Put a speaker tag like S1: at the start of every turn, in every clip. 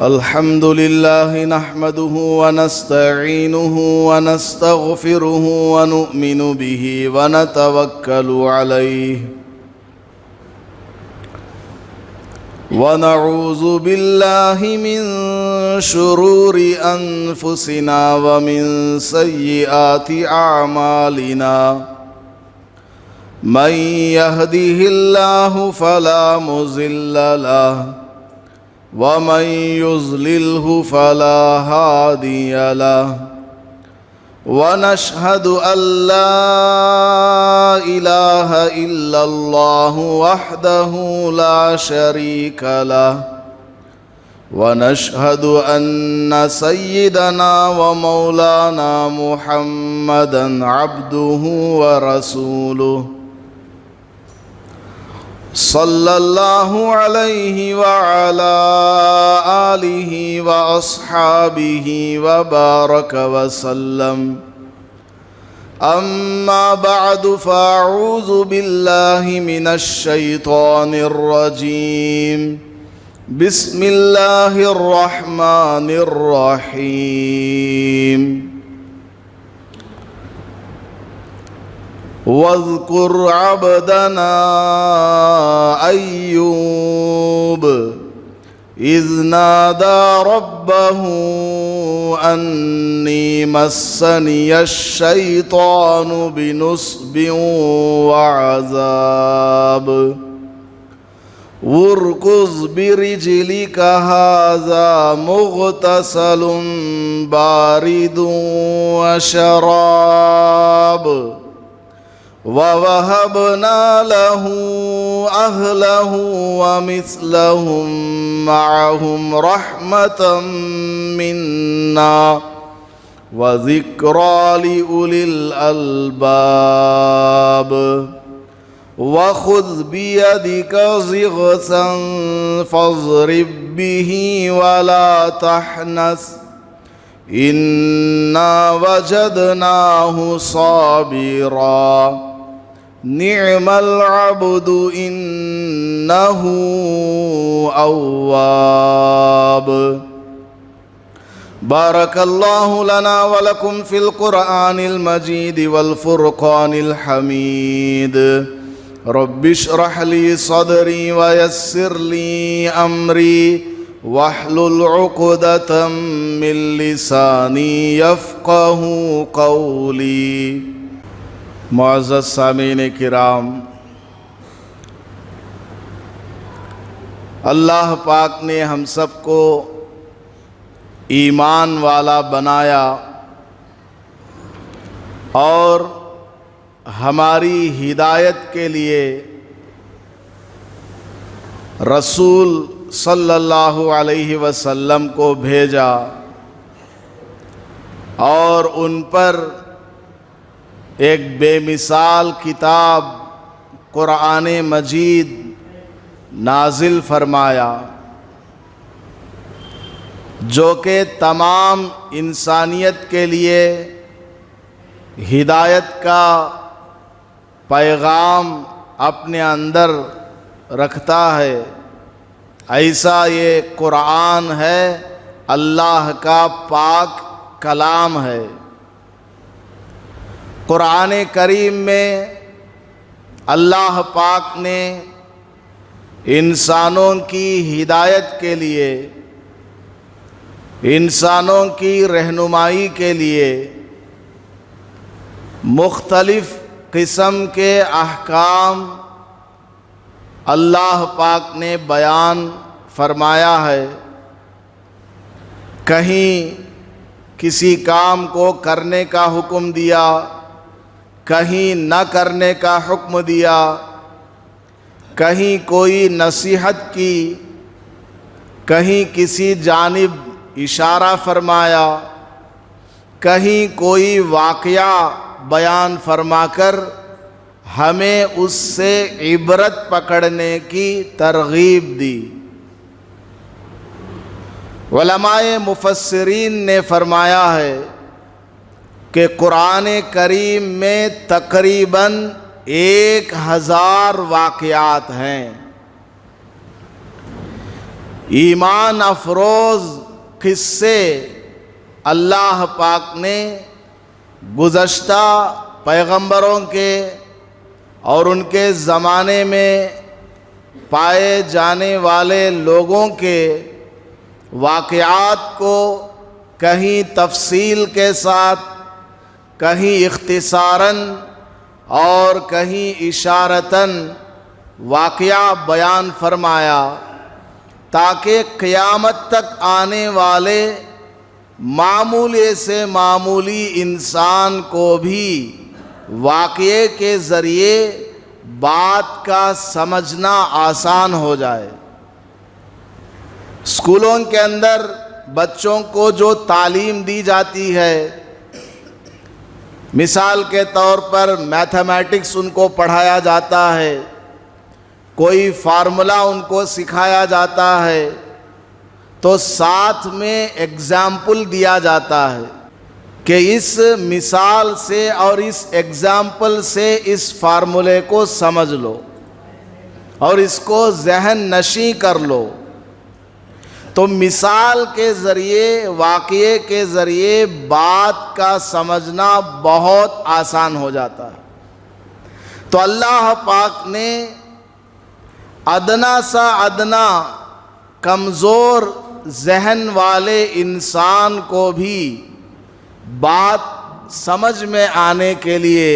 S1: الحمد لله نحمده ونستعينه ونستغفره ونؤمن به ونتوكل عليه ونعوذ بالله من شرور أنفسنا ومن سيئات أعمالنا من يهده الله فلا مضل له ومن يضلله فلا هادي له ونشهد أن لا إله إلا الله وحده لا شريك له ونشهد أن سيدنا ومولانا محمدا عبده ورسوله صلى الله عليه وعلى آله وأصحابه وبارك وسلم أما بعد فأعوذ بالله من الشيطان الرجيم بسم الله الرحمن الرحيم واذكر عبدنا أيوب إذ نادى ربه أني مسني الشيطان بنصب وعذاب واركض برجلك هذا مغتسل بارد وشراب ووهبنا له أهله ومثلهم معهم رحمة منا وذكرى لأولي الألباب وخذ بيدك ضغثا فاضرب به ولا تحنث إنا وجدناه صابرا نعم العبد إنه أواب بارك الله لنا ولكم في القرآن المجيد والفرقان الحميد رب اشرح لي صدري ويسر لي أمري واحلل عقدة من لساني يفقه قولي معزز سامعین کرام، اللہ پاک نے ہم سب کو ایمان والا بنایا اور ہماری ہدایت کے لیے رسول صلی اللہ علیہ وسلم کو بھیجا اور ان پر ایک بے مثال کتاب قرآن مجید نازل فرمایا جو کہ تمام انسانیت کے لیے ہدایت کا پیغام اپنے اندر رکھتا ہے۔ ایسا یہ قرآن ہے، اللہ کا پاک کلام ہے۔ قرآن کریم میں اللہ پاک نے انسانوں کی ہدایت کے لیے، انسانوں کی رہنمائی کے لیے مختلف قسم کے احکام اللہ پاک نے بیان فرمایا ہے۔ کہیں کسی کام کو کرنے کا حکم دیا، کہیں نہ کرنے کا حکم دیا، کہیں کوئی نصیحت کی، کہیں کسی جانب اشارہ فرمایا، کہیں کوئی واقعہ بیان فرما کر ہمیں اس سے عبرت پکڑنے کی ترغیب دی۔ علماء مفسرین نے فرمایا ہے کہ قرآن کریم میں تقریباً 1000 واقعات ہیں۔ ایمان افروز قصے اللہ پاک نے گزشتہ پیغمبروں کے اور ان کے زمانے میں پائے جانے والے لوگوں کے واقعات کو کہیں تفصیل کے ساتھ، کہیں اختصاراً اور کہیں اشارتاً واقعہ بیان فرمایا، تاکہ قیامت تک آنے والے معمولی سے معمولی انسان کو بھی واقعے کے ذریعے بات کا سمجھنا آسان ہو جائے۔ اسکولوں کے اندر بچوں کو جو تعلیم دی جاتی ہے، مثال کے طور پر میتھمیٹکس ان کو پڑھایا جاتا ہے، کوئی فارمولا ان کو سکھایا جاتا ہے، تو ساتھ میں ایگزامپل دیا جاتا ہے کہ اس مثال سے اور اس ایگزامپل سے اس فارمولے کو سمجھ لو اور اس کو ذہن نشیں کر لو۔ تو مثال کے ذریعے، واقعے کے ذریعے بات کا سمجھنا بہت آسان ہو جاتا ہے۔ تو اللہ پاک نے ادنا سا ادنا کمزور ذہن والے انسان کو بھی بات سمجھ میں آنے کے لیے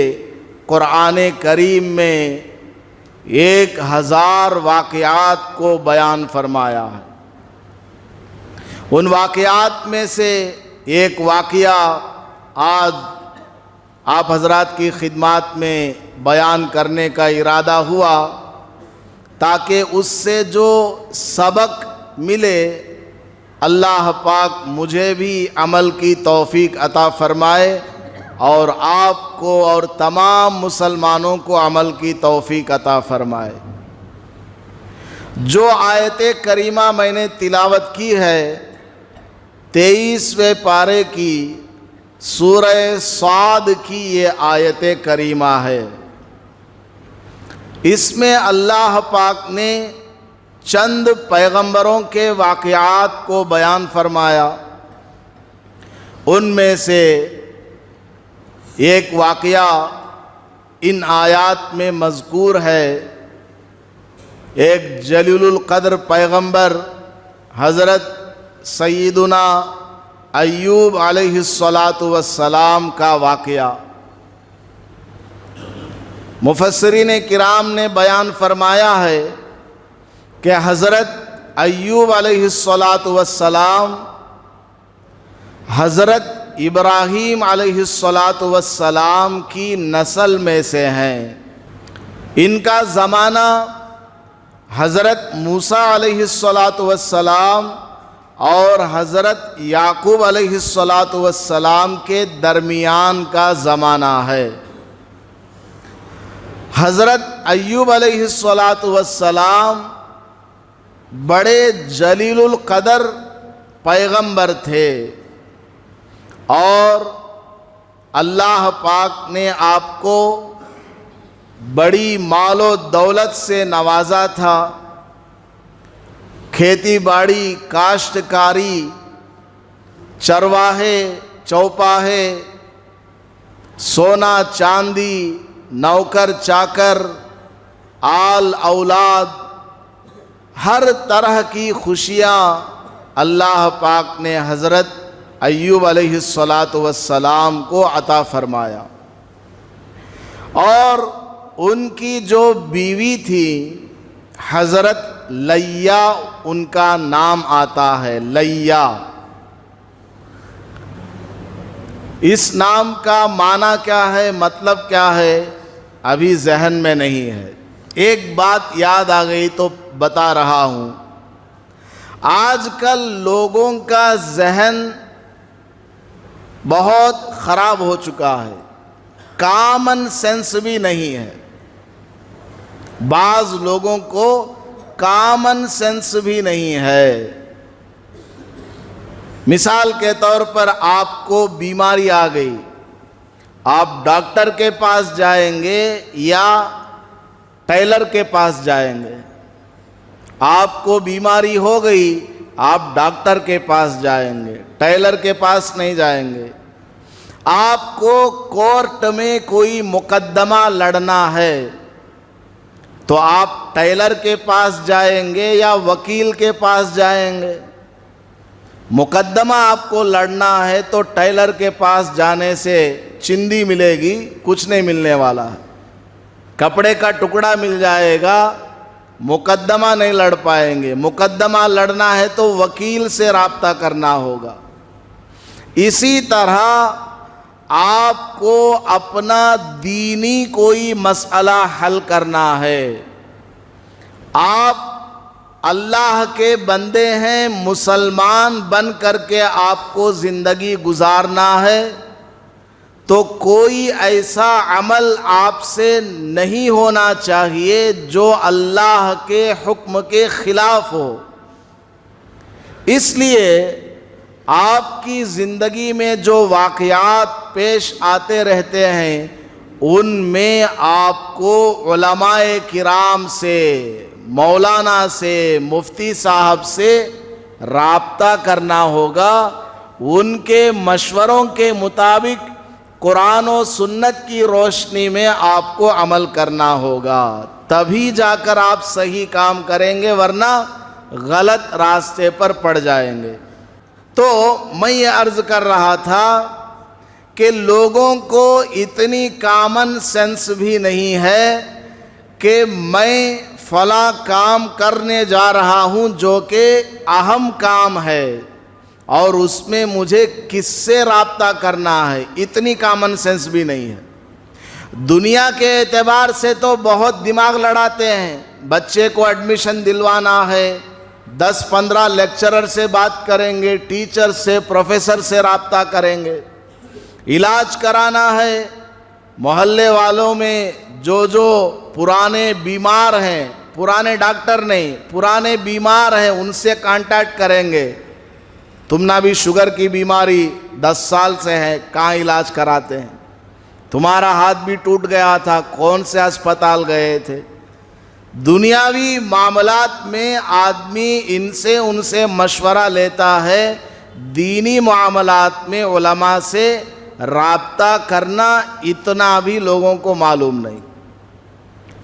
S1: قرآن کریم میں 1000 واقعات کو بیان فرمایا ہے۔ ان واقعات میں سے ایک واقعہ آج آپ حضرات کی خدمات میں بیان کرنے کا ارادہ ہوا، تاکہ اس سے جو سبق ملے اللہ پاک مجھے بھی عمل کی توفیق عطا فرمائے اور آپ کو اور تمام مسلمانوں کو عمل کی توفیق عطا فرمائے۔ جو آیت کریمہ میں نے تلاوت کی ہے 23ویں پارے کی سورہ صاد کی یہ آیت کریمہ ہے۔ اس میں اللہ پاک نے چند پیغمبروں کے واقعات کو بیان فرمایا۔ ان میں سے ایک واقعہ ان آیات میں مذکور ہے۔ ایک جلیل القدر پیغمبر حضرت سیدنا ایوب علیہ السلام کا واقعہ مفسرین کرام نے بیان فرمایا ہے کہ حضرت ایوب علیہ السلام حضرت ابراہیم علیہ السلام کی نسل میں سے ہیں۔ ان کا زمانہ حضرت موسیٰ علیہ السلام اور حضرت یعقوب علیہ السلام کے درمیان کا زمانہ ہے۔ حضرت ایوب علیہ السلام بڑے جلیل القدر پیغمبر تھے اور اللہ پاک نے آپ کو بڑی مال و دولت سے نوازا تھا۔ کھیتی باڑی، کاشتکاری، چرواہے، چوپاہے، سونا چاندی، نوکر چاکر، آل اولاد، ہر طرح کی خوشیاں اللہ پاک نے حضرت ایوب علیہ السلام کو عطا فرمایا۔ اور ان کی جو بیوی تھی حضرت لیا، ان کا نام آتا ہے لیا۔ اس نام کا معنی کیا ہے، مطلب کیا ہے، ابھی ذہن میں نہیں ہے۔ ایک بات یاد آ گئی تو بتا رہا ہوں۔ آج کل لوگوں کا ذہن بہت خراب ہو چکا ہے، کامن سینس بھی نہیں ہے۔ بعض لوگوں کو کامن سینس بھی نہیں ہے۔ مثال کے طور پر آپ کو بیماری آ گئی، آپ ڈاکٹر کے پاس جائیں گے یا ٹیلر کے پاس جائیں گے؟ آپ کو بیماری ہو گئی، آپ ڈاکٹر کے پاس جائیں گے، ٹیلر کے پاس نہیں جائیں گے۔ آپ کو کورٹ میں کوئی مقدمہ لڑنا ہے تو آپ ٹیلر کے پاس جائیں گے یا وکیل کے پاس جائیں گے؟ مقدمہ آپ کو لڑنا ہے تو ٹیلر کے پاس جانے سے چندی ملے گی، کچھ نہیں ملنے والا ہے، کپڑے کا ٹکڑا مل جائے گا، مقدمہ نہیں لڑ پائیں گے۔ مقدمہ لڑنا ہے تو وکیل سے رابطہ کرنا ہوگا۔ اسی طرح آپ کو اپنا دینی کوئی مسئلہ حل کرنا ہے، آپ اللہ کے بندے ہیں، مسلمان بن کر کے آپ کو زندگی گزارنا ہے، تو کوئی ایسا عمل آپ سے نہیں ہونا چاہیے جو اللہ کے حکم کے خلاف ہو۔ اس لیے آپ کی زندگی میں جو واقعات پیش آتے رہتے ہیں ان میں آپ کو علماء کرام سے، مولانا سے، مفتی صاحب سے رابطہ کرنا ہوگا، ان کے مشوروں کے مطابق قرآن و سنت کی روشنی میں آپ کو عمل کرنا ہوگا، تبھی جا کر آپ صحیح کام کریں گے، ورنہ غلط راستے پر پڑ جائیں گے۔ تو میں یہ عرض کر رہا تھا کہ لوگوں کو اتنی کامن سینس بھی نہیں ہے کہ میں فلاں کام کرنے جا رہا ہوں جو کہ اہم کام ہے اور اس میں مجھے کس سے رابطہ کرنا ہے، اتنی کامن سینس بھی نہیں ہے۔ دنیا کے اعتبار سے تو بہت دماغ لڑاتے ہیں، بچے کو ایڈمیشن دلوانا ہے، 10-15 لیکچرر سے بات کریں گے، ٹیچر سے، پروفیسر سے رابطہ کریں گے، علاج کرانا ہے، محلے والوں میں جو پرانے بیمار ہیں، پرانے ڈاکٹر نہیں، پرانے بیمار ہیں، ان سے کانٹیکٹ کریں گے، تم نہ بھی شوگر کی بیماری 10 سال سے ہے، کہاں علاج کراتے ہیں؟ تمہارا ہاتھ بھی ٹوٹ گیا تھا، کون سے اسپتال گئے تھے؟ دنیاوی معاملات میں آدمی ان سے مشورہ لیتا ہے، دینی معاملات میں علماء سے رابطہ کرنا اتنا بھی لوگوں کو معلوم نہیں۔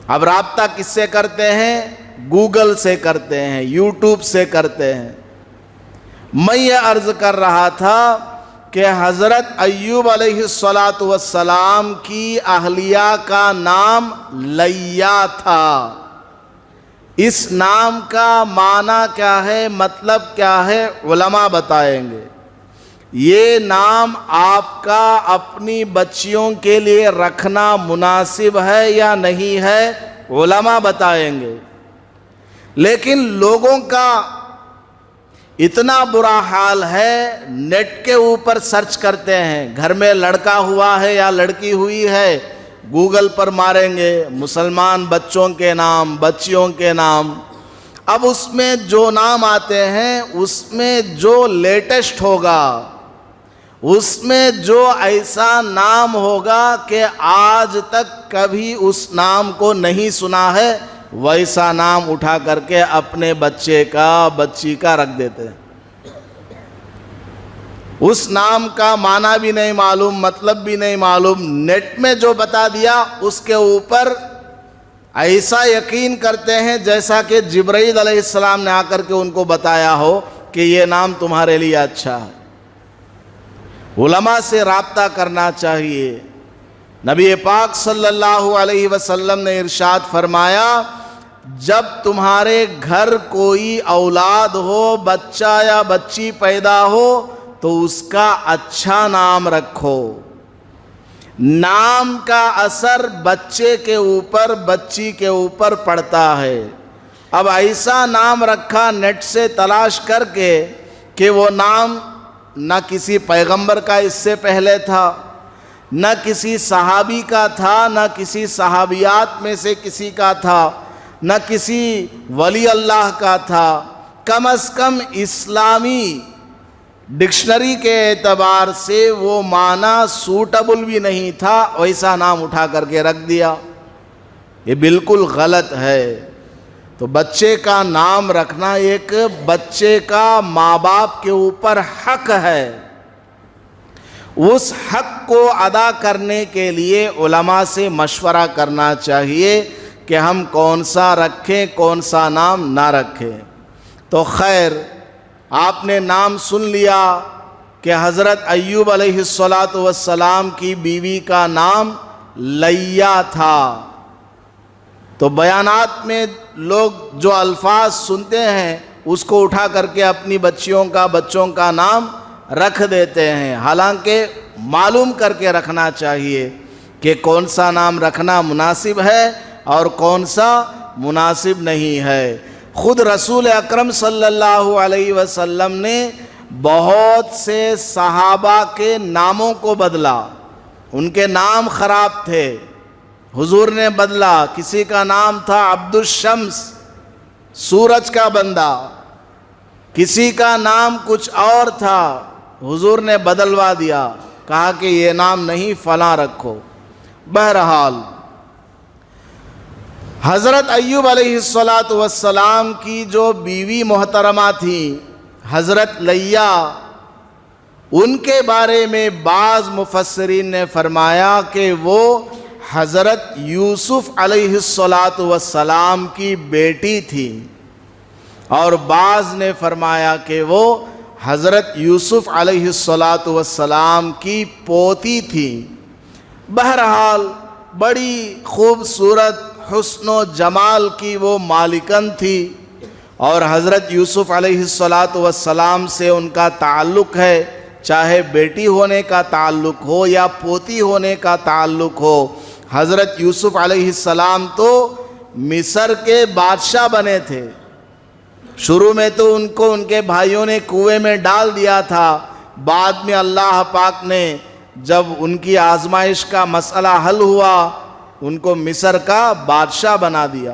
S1: اب رابطہ کس سے کرتے ہیں؟ گوگل سے کرتے ہیں، یوٹیوب سے کرتے ہیں۔ میں یہ عرض کر رہا تھا کہ حضرت ایوب علیہ السلام کی اہلیہ کا نام لیا تھا۔ اس نام کا معنی کیا ہے، مطلب کیا ہے، علماء بتائیں گے۔ یہ نام آپ کا اپنی بچیوں کے لیے رکھنا مناسب ہے یا نہیں ہے، علماء بتائیں گے۔ لیکن لوگوں کا اتنا برا حال ہے، نیٹ کے اوپر سرچ کرتے ہیں، گھر میں لڑکا ہوا ہے یا لڑکی ہوئی ہے، گوگل پر ماریں گے مسلمان بچوں کے نام، بچیوں کے نام۔ اب اس میں جو نام آتے ہیں اس میں جو لیٹسٹ ہوگا، اس میں جو ایسا نام ہوگا کہ آج تک کبھی اس نام کو نہیں سنا ہے، ویسا نام اٹھا کر کے اپنے بچے کا، بچی کا رکھ دیتے ہیں۔ اس نام کا معنی بھی نہیں معلوم، مطلب بھی نہیں معلوم، نیٹ میں جو بتا دیا اس کے اوپر ایسا یقین کرتے ہیں جیسا کہ جبرائیل علیہ السلام نے آ کر کے ان کو بتایا ہو کہ یہ نام تمہارے لیے اچھا ہے۔ علماء سے رابطہ کرنا چاہیے۔ نبی پاک صلی اللہ علیہ وسلم نے ارشاد فرمایا، جب تمہارے گھر کوئی اولاد ہو، بچہ یا بچی پیدا ہو تو اس کا اچھا نام رکھو۔ نام کا اثر بچے کے اوپر، بچی کے اوپر پڑتا ہے۔ اب ایسا نام رکھا نیٹ سے تلاش کر کے کہ وہ نام نہ کسی پیغمبر کا اس سے پہلے تھا، نہ کسی صحابی کا تھا، نہ کسی صحابیات میں سے کسی کا تھا، نہ کسی ولی اللہ کا تھا، کم از کم اسلامی ڈکشنری کے اعتبار سے وہ معنی سوٹیبل بھی نہیں تھا، ویسا نام اٹھا کر کے رکھ دیا۔ یہ بالکل غلط ہے۔ تو بچے کا نام رکھنا ایک بچے کا ماں باپ کے اوپر حق ہے. اس حق کو ادا کرنے کے لیے علماء سے مشورہ کرنا چاہیے کہ ہم کون سا رکھیں کون سا نام نہ رکھیں. تو خیر آپ نے نام سن لیا کہ حضرت ایوب علیہ السلام کی بیوی کا نام لیا تھا. تو بیانات میں لوگ جو الفاظ سنتے ہیں اس کو اٹھا کر کے اپنی بچوں کا نام رکھ دیتے ہیں، حالانکہ معلوم کر کے رکھنا چاہیے کہ کون سا نام رکھنا مناسب ہے اور کون سا مناسب نہیں ہے. خود رسول اکرم صلی اللہ علیہ وسلم نے بہت سے صحابہ کے ناموں کو بدلا. ان کے نام خراب تھے، حضور نے بدلا. کسی کا نام تھا عبد الشمس، سورج کا بندہ. کسی کا نام کچھ اور تھا، حضور نے بدلوا دیا، کہا کہ یہ نام نہیں فلاں رکھو. بہرحال حضرت ایوب علیہ السلام کی جو بیوی محترمہ تھی حضرت لیا، ان کے بارے میں بعض مفسرین نے فرمایا کہ وہ حضرت یوسف علیہ السلام کی بیٹی تھی، اور بعض نے فرمایا کہ وہ حضرت یوسف علیہ السلام کی پوتی تھی. بہرحال بڑی خوبصورت حسن و جمال کی وہ مالکن تھی، اور حضرت یوسف علیہ السلام سے ان کا تعلق ہے، چاہے بیٹی ہونے کا تعلق ہو یا پوتی ہونے کا تعلق ہو. حضرت یوسف علیہ السلام تو مصر کے بادشاہ بنے تھے. شروع میں تو ان کو ان کے بھائیوں نے کنویں میں ڈال دیا تھا، بعد میں اللہ پاک نے جب ان کی آزمائش کا مسئلہ حل ہوا ان کو مصر کا بادشاہ بنا دیا.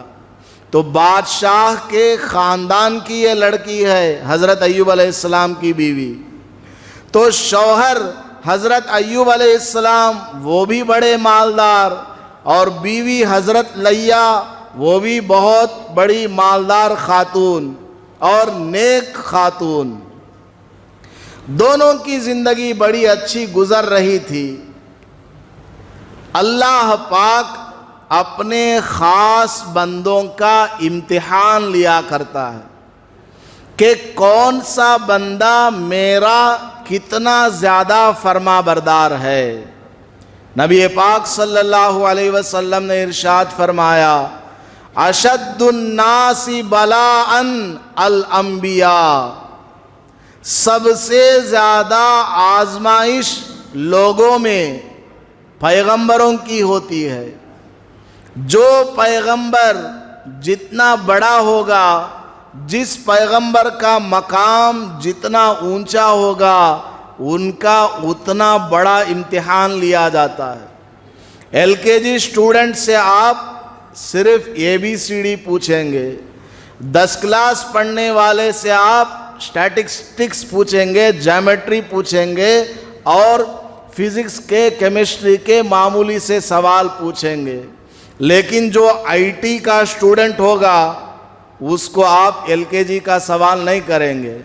S1: تو بادشاہ کے خاندان کی یہ لڑکی ہے حضرت ایوب علیہ السلام کی بیوی. تو شوہر حضرت ایوب علیہ السلام وہ بھی بڑے مالدار، اور بیوی حضرت لیا وہ بھی بہت بڑی مالدار خاتون اور نیک خاتون. دونوں کی زندگی بڑی اچھی گزر رہی تھی. اللہ پاک اپنے خاص بندوں کا امتحان لیا کرتا ہے کہ کون سا بندہ میرا کتنا زیادہ فرما بردار ہے. نبی پاک صلی اللہ علیہ وسلم نے ارشاد فرمایا اشد الناس بلاء الانبیاء، سب سے زیادہ آزمائش لوگوں میں پیغمبروں کی ہوتی ہے. جو پیغمبر جتنا بڑا ہوگا، جس پیغمبر کا مقام جتنا اونچا ہوگا، ان کا اتنا بڑا امتحان لیا جاتا ہے. LKG اسٹوڈنٹ سے آپ صرف ABCD پوچھیں گے، 10 کلاس پڑھنے والے سے آپ اسٹیٹسٹکس پوچھیں گے، جیومیٹری پوچھیں گے، اور فزکس کے کیمسٹری کے معمولی سے سوال پوچھیں گے. لیکن جو IT کا اسٹوڈنٹ ہوگا اس کو آپ LKG کا سوال نہیں کریں گے،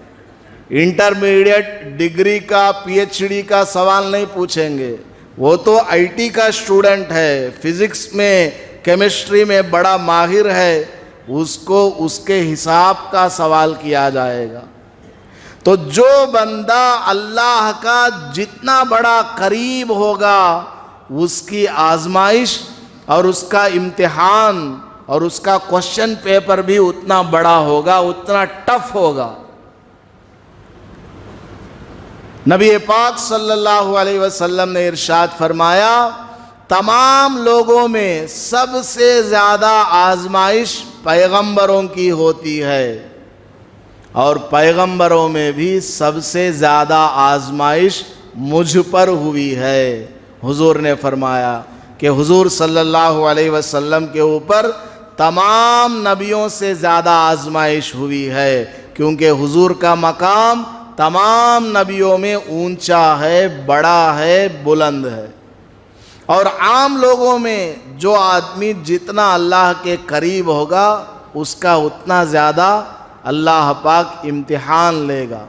S1: انٹرمیڈیٹ ڈگری کا PhD کا سوال نہیں پوچھیں گے. وہ تو IT کا اسٹوڈنٹ ہے، فزکس میں کیمسٹری میں بڑا ماہر ہے، اس کو اس کے حساب کا سوال کیا جائے گا. تو جو بندہ اللہ کا جتنا بڑا قریب ہوگا، اس کی آزمائش اور اس کا امتحان اور اس کا کوشچن پیپر بھی اتنا بڑا ہوگا، اتنا ٹف ہوگا. نبی پاک صلی اللہ علیہ وسلم نے ارشاد فرمایا تمام لوگوں میں سب سے زیادہ آزمائش پیغمبروں کی ہوتی ہے، اور پیغمبروں میں بھی سب سے زیادہ آزمائش مجھ پر ہوئی ہے. حضور نے فرمایا کہ حضور صلی اللہ علیہ وسلم کے اوپر تمام نبیوں سے زیادہ آزمائش ہوئی ہے، کیونکہ حضور کا مقام تمام نبیوں میں اونچا ہے، بڑا ہے، بلند ہے. اور عام لوگوں میں جو آدمی جتنا اللہ کے قریب ہوگا اس کا اتنا زیادہ اللہ پاک امتحان لے گا۔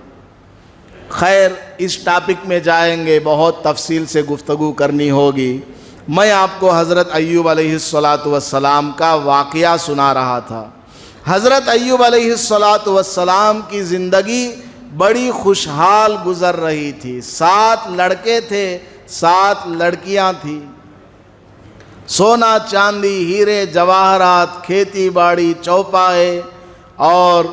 S1: خیر، اس ٹاپک میں جائیں گے، بہت تفصیل سے گفتگو کرنی ہوگی۔ میں آپ کو حضرت ایوب علیہ السلام کا واقعہ سنا رہا تھا۔ حضرت ایوب علیہ السلام کی زندگی بڑی خوشحال گزر رہی تھی۔ 7 لڑکے تھے، 7 لڑکیاں تھیں۔ سونا چاندی، ہیرے جواہرات، کھیتی باڑی، چوپائے اور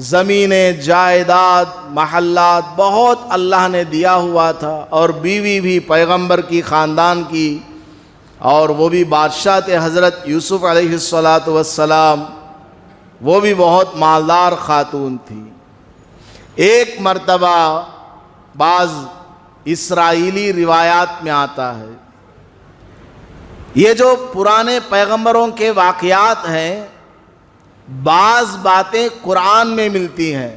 S1: زمینیں، جائیداد، محلات بہت اللہ نے دیا ہوا تھا، اور بیوی بھی پیغمبر کی خاندان کی، اور وہ بھی بادشاہ تھے حضرت یوسف علیہ السلام، وہ بھی بہت مالدار خاتون تھی۔ ایک مرتبہ بعض اسرائیلی روایات میں آتا ہے، یہ جو پرانے پیغمبروں کے واقعات ہیں، بعض باتیں قرآن میں ملتی ہیں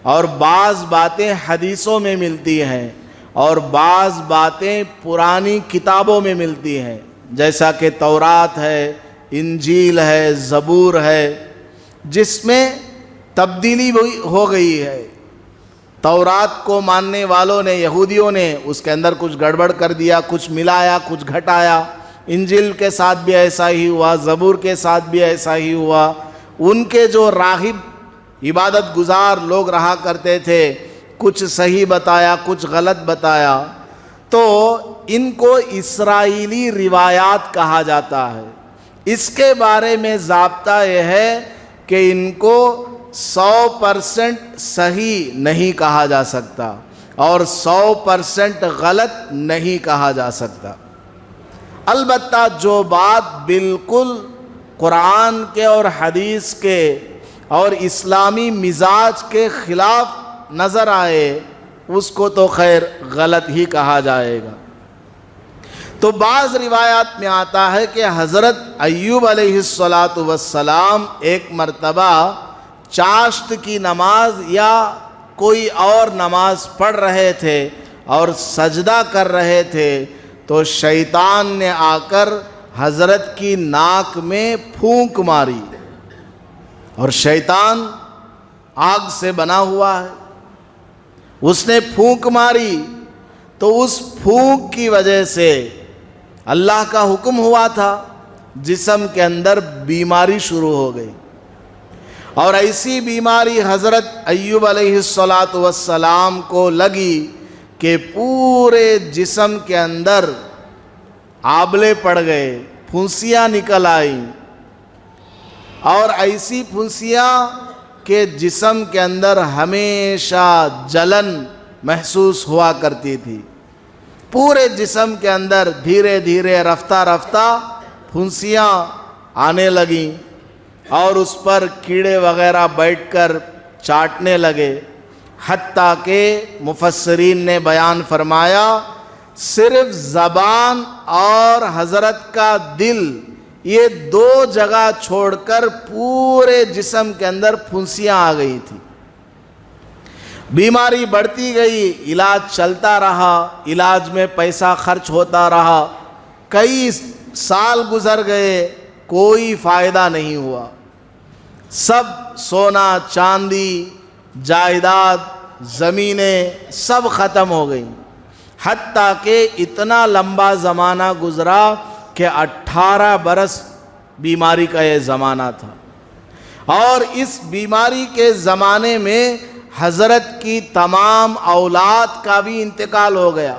S1: اور بعض باتیں حدیثوں میں ملتی ہیں اور بعض باتیں پرانی کتابوں میں ملتی ہیں، جیسا کہ تورات ہے، انجیل ہے، زبور ہے، جس میں تبدیلی ہو گئی ہے۔ تورات کو ماننے والوں نے، یہودیوں نے اس کے اندر کچھ گڑبڑ کر دیا، کچھ ملایا، کچھ گھٹایا۔ انجیل کے ساتھ بھی ایسا ہی ہوا، زبور کے ساتھ بھی ایسا ہی ہوا۔ ان کے جو راہب عبادت گزار لوگ رہا کرتے تھے، کچھ صحیح بتایا، کچھ غلط بتایا، تو ان کو اسرائیلی روایات کہا جاتا ہے۔ اس کے بارے میں ضابطہ یہ ہے کہ ان کو 100% صحیح نہیں کہا جا سکتا اور 100% غلط نہیں کہا جا سکتا۔ البتہ جو بات بالکل قرآن کے اور حدیث کے اور اسلامی مزاج کے خلاف نظر آئے، اس کو تو خیر غلط ہی کہا جائے گا۔ تو بعض روایات میں آتا ہے کہ حضرت ایوب علیہ السلام ایک مرتبہ چاشت کی نماز یا کوئی اور نماز پڑھ رہے تھے اور سجدہ کر رہے تھے، تو شیطان نے آ کر حضرت کی ناک میں پھونک ماری، اور شیطان آگ سے بنا ہوا ہے، اس نے پھونک ماری، تو اس پھونک کی وجہ سے اللہ کا حکم ہوا تھا، جسم کے اندر بیماری شروع ہو گئی، اور ایسی بیماری حضرت ایوب علیہ السلام کو لگی کہ پورے جسم کے اندر آبلے پڑ گئے، پھنسیاں نکل آئیں، اور ایسی پھنسیاں کہ جسم کے اندر ہمیشہ جلن محسوس ہوا کرتی تھی۔ پورے جسم کے اندر دھیرے دھیرے رفتہ رفتہ پھنسیاں آنے لگیں، اور اس پر کیڑے وغیرہ بیٹھ کر چاٹنے لگے، حتیٰ کہ مفسرین نے بیان فرمایا صرف زبان اور حضرت کا دل، یہ 2 جگہ چھوڑ کر پورے جسم کے اندر پھنسیاں آ گئی تھی۔ بیماری بڑھتی گئی، علاج چلتا رہا، علاج میں پیسہ خرچ ہوتا رہا، کئی سال گزر گئے، کوئی فائدہ نہیں ہوا۔ سب سونا چاندی، جائیداد، زمینیں سب ختم ہو گئیں، حتیٰ کہ اتنا لمبا زمانہ گزرا کہ 18 برس بیماری کا یہ زمانہ تھا، اور اس بیماری کے زمانے میں حضرت کی تمام اولاد کا بھی انتقال ہو گیا،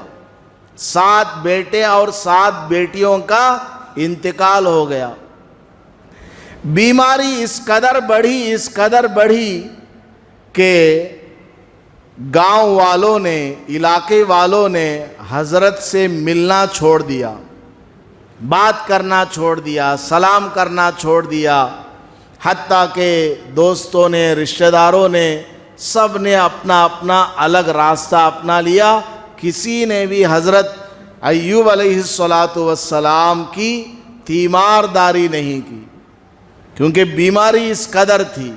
S1: 7 بیٹے اور 7 بیٹیوں کا انتقال ہو گیا۔ بیماری اس قدر بڑھی کہ گاؤں والوں نے، علاقے والوں نے حضرت سے ملنا چھوڑ دیا، بات کرنا چھوڑ دیا، سلام کرنا چھوڑ دیا، حتیٰ کہ دوستوں نے، رشتہ داروں نے، سب نے اپنا اپنا الگ راستہ اپنا لیا، کسی نے بھی حضرت ایوب علیہ السلام کی تیمارداری نہیں کی، کیونکہ بیماری اس قدر تھی۔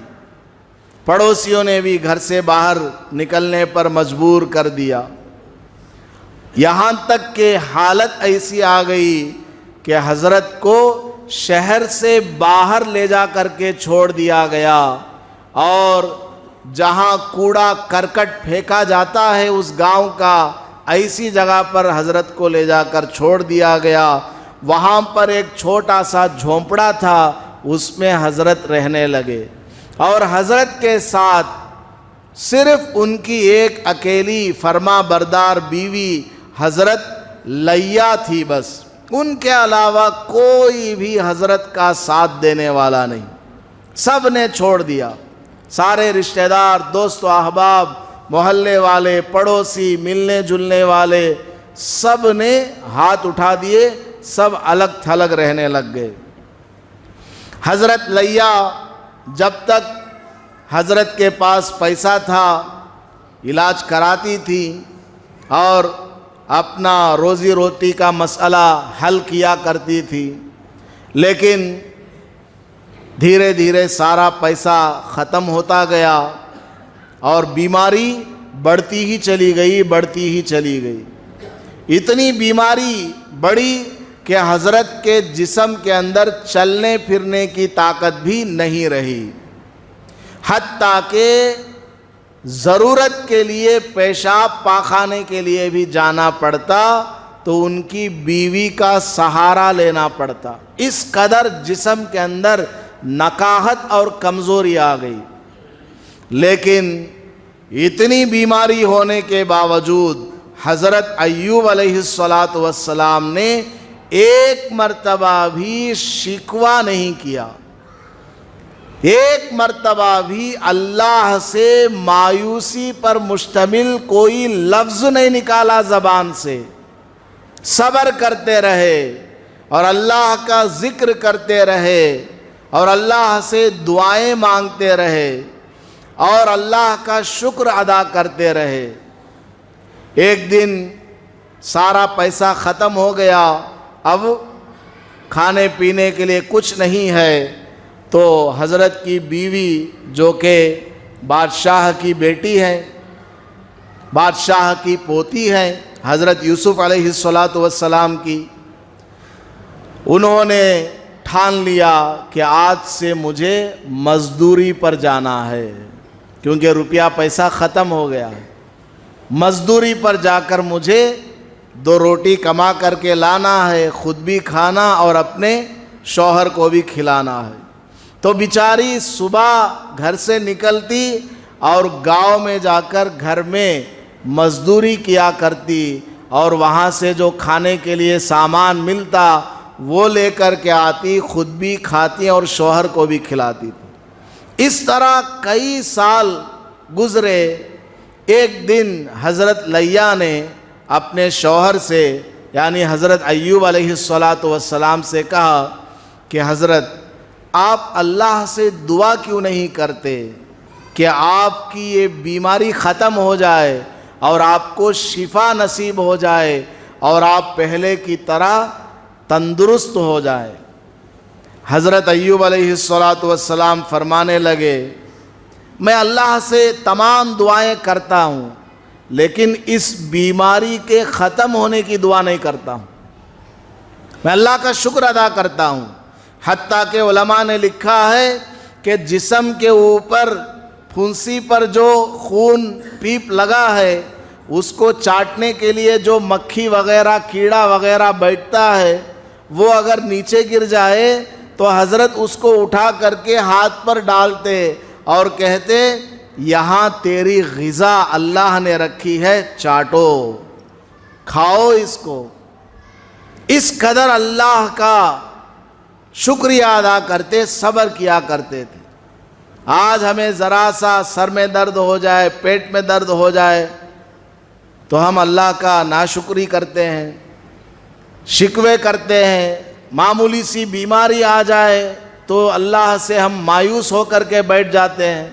S1: پڑوسیوں نے بھی گھر سے باہر نکلنے پر مجبور کر دیا، یہاں تک کہ حالت ایسی آ گئی کہ حضرت کو شہر سے باہر لے جا کر کے چھوڑ دیا گیا، اور جہاں کوڑا کرکٹ پھینکا جاتا ہے اس گاؤں کا، ایسی جگہ پر حضرت کو لے جا کر چھوڑ دیا گیا۔ وہاں پر ایک چھوٹا سا جھونپڑا تھا، اس میں حضرت رہنے لگے، اور حضرت کے ساتھ صرف ان کی ایک اکیلی فرما بردار بیوی حضرت لیہ تھی بس، ان کے علاوہ کوئی بھی حضرت کا ساتھ دینے والا نہیں۔ سب نے چھوڑ دیا، سارے رشتہ دار، دوست و احباب، محلے والے، پڑوسی، ملنے جلنے والے، سب نے ہاتھ اٹھا دیے، سب الگ تھلگ رہنے لگ گئے۔ حضرت لیہ جب تک حضرت کے پاس پیسہ تھا علاج کراتی تھی اور اپنا روزی روٹی کا مسئلہ حل کیا کرتی تھی، لیکن دھیرے دھیرے سارا پیسہ ختم ہوتا گیا اور بیماری بڑھتی ہی چلی گئی۔ اتنی بیماری بڑھی کہ حضرت کے جسم کے اندر چلنے پھرنے کی طاقت بھی نہیں رہی، حتیٰ کہ ضرورت کے لیے پیشاب پاخانے کے لیے بھی جانا پڑتا تو ان کی بیوی کا سہارا لینا پڑتا۔ اس قدر جسم کے اندر نکاہت اور کمزوری آ گئی۔ لیکن اتنی بیماری ہونے کے باوجود حضرت ایوب علیہ السلام نے ایک مرتبہ بھی شکوہ نہیں کیا، ایک مرتبہ بھی اللہ سے مایوسی پر مشتمل کوئی لفظ نہیں نکالا زبان سے، صبر کرتے رہے اور اللہ کا ذکر کرتے رہے اور اللہ سے دعائیں مانگتے رہے اور اللہ کا شکر ادا کرتے رہے۔ ایک دن سارا پیسہ ختم ہو گیا، اب کھانے پینے کے لیے کچھ نہیں ہے، تو حضرت کی بیوی جو کہ بادشاہ کی بیٹی ہے، بادشاہ کی پوتی ہے، حضرت یوسف علیہ السلام کی، انہوں نے ٹھان لیا کہ آج سے مجھے مزدوری پر جانا ہے، کیونکہ روپیہ پیسہ ختم ہو گیا ہے، مزدوری پر جا کر مجھے 2 روٹی کما کر کے لانا ہے، خود بھی کھانا اور اپنے شوہر کو بھی کھلانا ہے۔ تو بیچاری صبح گھر سے نکلتی اور گاؤں میں جا کر گھر میں مزدوری کیا کرتی، اور وہاں سے جو کھانے کے لیے سامان ملتا وہ لے کر کے آتی، خود بھی کھاتی اور شوہر کو بھی کھلاتی تھی۔ اس طرح کئی سال گزرے۔ ایک دن حضرت لیہ نے اپنے شوہر سے یعنی حضرت ایوب علیہ السلام سے کہا کہ حضرت آپ اللہ سے دعا کیوں نہیں کرتے کہ آپ کی یہ بیماری ختم ہو جائے اور آپ کو شفا نصیب ہو جائے اور آپ پہلے کی طرح تندرست ہو جائے۔ حضرت ایوب علیہ السلام فرمانے لگے، میں اللہ سے تمام دعائیں کرتا ہوں لیکن اس بیماری کے ختم ہونے کی دعا نہیں کرتا ہوں، میں اللہ کا شکر ادا کرتا ہوں۔ حتیٰ کہ علماء نے لکھا ہے کہ جسم کے اوپر پھنسی پر جو خون پیپ لگا ہے اس کو چاٹنے کے لیے جو مکھی وغیرہ کیڑا وغیرہ بیٹھتا ہے وہ اگر نیچے گر جائے تو حضرت اس کو اٹھا کر کے ہاتھ پر ڈالتے اور کہتے یہاں تیری غذا اللہ نے رکھی ہے، چاٹو، کھاؤ اس کو۔ اس قدر اللہ کا شکریہ ادا کرتے، صبر کیا کرتے تھے۔ آج ہمیں ذرا سا سر میں درد ہو جائے، پیٹ میں درد ہو جائے تو ہم اللہ کا ناشکری کرتے ہیں، شکوے کرتے ہیں۔ معمولی سی بیماری آ جائے تو اللہ سے ہم مایوس ہو کر کے بیٹھ جاتے ہیں۔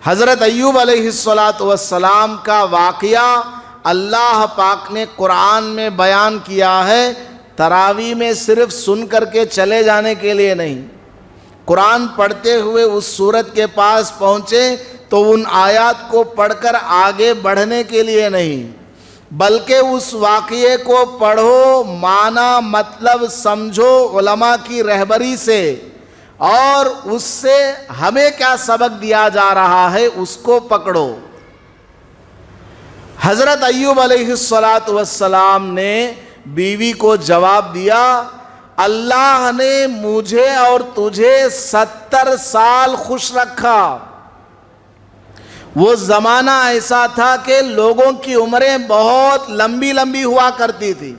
S1: حضرت ایوب علیہ السلام کا واقعہ اللہ پاک نے قرآن میں بیان کیا ہے، تراویح میں صرف سن کر کے چلے جانے کے لیے نہیں، قرآن پڑھتے ہوئے اس سورت کے پاس پہنچے تو ان آیات کو پڑھ کر آگے بڑھنے کے لیے نہیں، بلکہ اس واقعے کو پڑھو، معنی مطلب سمجھو علماء کی رہبری سے، اور اس سے ہمیں کیا سبق دیا جا رہا ہے اس کو پکڑو۔ حضرت ایوب علیہ السلام نے بیوی کو جواب دیا، اللہ نے مجھے اور تجھے 70 سال خوش رکھا۔ وہ زمانہ ایسا تھا کہ لوگوں کی عمریں بہت لمبی لمبی ہوا کرتی تھی،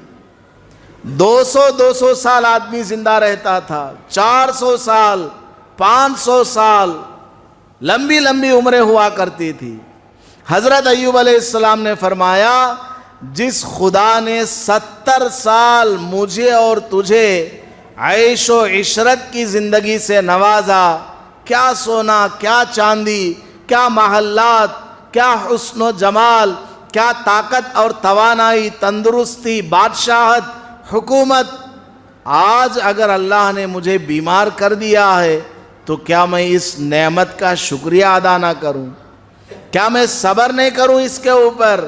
S1: 200 سال آدمی زندہ رہتا تھا، 400 سال، 500 سال، لمبی لمبی عمریں ہوا کرتی تھی۔ حضرت ایوب علیہ السلام نے فرمایا، جس خدا نے 70 سال مجھے اور تجھے عیش و عشرت کی زندگی سے نوازا، کیا سونا، کیا چاندی، کیا محلات، کیا حسن و جمال، کیا طاقت اور توانائی، تندرستی، بادشاہت، حکومت، آج اگر اللہ نے مجھے بیمار کر دیا ہے تو کیا میں اس نعمت کا شکریہ ادا نہ کروں؟ کیا میں صبر نہیں کروں اس کے اوپر؟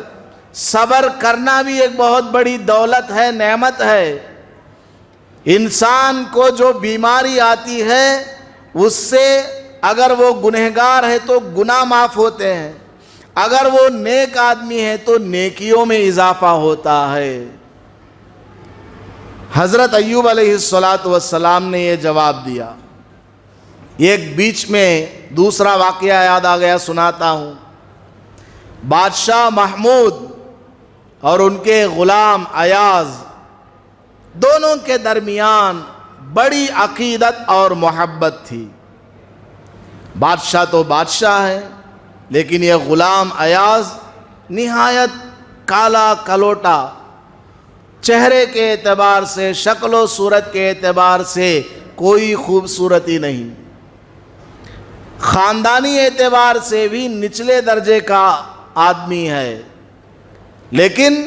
S1: صبر کرنا بھی ایک بہت بڑی دولت ہے، نعمت ہے۔ انسان کو جو بیماری آتی ہے اس سے اگر وہ گنہگار ہے تو گناہ معاف ہوتے ہیں، اگر وہ نیک آدمی ہے تو نیکیوں میں اضافہ ہوتا ہے۔ حضرت ایوب علیہ السلام نے یہ جواب دیا۔ ایک بیچ میں دوسرا واقعہ یاد آ گیا، سناتا ہوں۔ بادشاہ محمود اور ان کے غلام ایاز، دونوں کے درمیان بڑی عقیدت اور محبت تھی۔ بادشاہ تو بادشاہ ہے، لیکن یہ غلام ایاز نہایت کالا کلوٹا، چہرے کے اعتبار سے، شکل و صورت کے اعتبار سے کوئی خوبصورتی نہیں، خاندانی اعتبار سے بھی نچلے درجے کا آدمی ہے، لیکن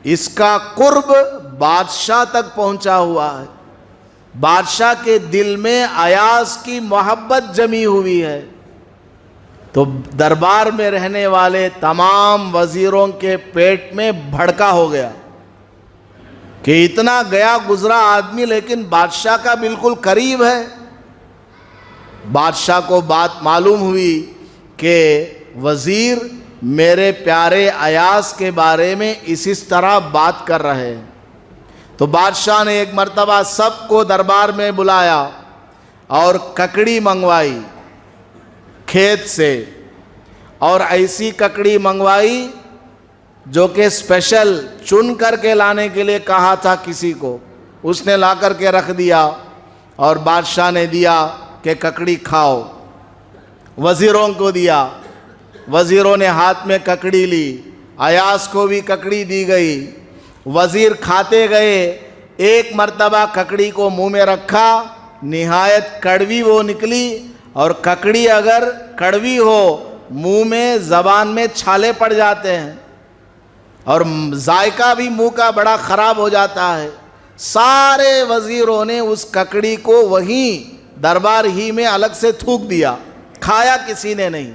S1: اس کا قرب بادشاہ تک پہنچا ہوا ہے۔ بادشاہ کے دل میں ایاز کی محبت جمی ہوئی ہے، تو دربار میں رہنے والے تمام وزیروں کے پیٹ میں بھڑکا ہو گیا کہ اتنا گیا گزرا آدمی لیکن بادشاہ کا بالکل قریب ہے۔ بادشاہ کو بات معلوم ہوئی کہ وزیر میرے پیارے ایاز کے بارے میں اس طرح بات کر رہے ہیں، تو بادشاہ نے ایک مرتبہ سب کو دربار میں بلایا اور ککڑی منگوائی کھیت سے، اور ایسی ککڑی منگوائی جو کہ اسپیشل چن کر کے لانے کے لیے کہا تھا کسی کو، اس نے لا کر کے رکھ دیا اور بادشاہ نے دیا کہ ککڑی کھاؤ، وزیروں کو دیا، وزیروں نے ہاتھ میں ککڑی لی، ایاز کو بھی ککڑی دی گئی، وزیر کھاتے گئے، ایک مرتبہ ککڑی کو منہ میں رکھا، نہایت کڑوی وہ نکلی، اور ککڑی اگر کڑوی ہو منہ میں زبان میں چھالے پڑ جاتے ہیں اور ذائقہ بھی منہ کا بڑا خراب ہو جاتا ہے۔ سارے وزیروں نے اس ککڑی کو وہیں دربار ہی میں الگ سے تھوک دیا، کھایا کسی نے نہیں،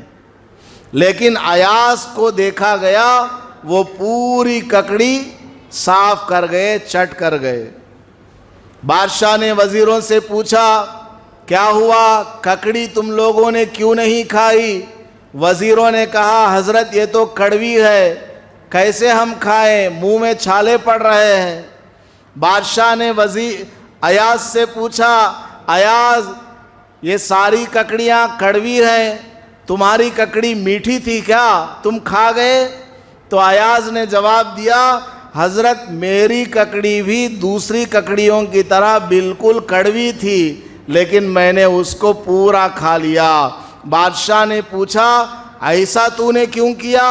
S1: لیکن ایاز کو دیکھا گیا، وہ پوری ککڑی صاف کر گئے، چٹ کر گئے۔ بادشاہ نے وزیروں سے پوچھا کیا ہوا، ککڑی تم لوگوں نے کیوں نہیں کھائی؟ وزیروں نے کہا حضرت یہ تو کڑوی ہے، کیسے ہم کھائیں، منہ میں چھالے پڑ رہے ہیں۔ بادشاہ نے ایاز سے پوچھا ایاز یہ ساری ککڑیاں کڑوی ہیں، تمہاری ککڑی میٹھی تھی کیا، تم کھا گئے؟ تو ایاز نے جواب دیا حضرت میری ککڑی بھی دوسری ککڑیوں کی طرح بالکل کڑوی تھی، لیکن میں نے اس کو پورا کھا لیا۔ بادشاہ نے پوچھا ایسا تو نے کیوں کیا،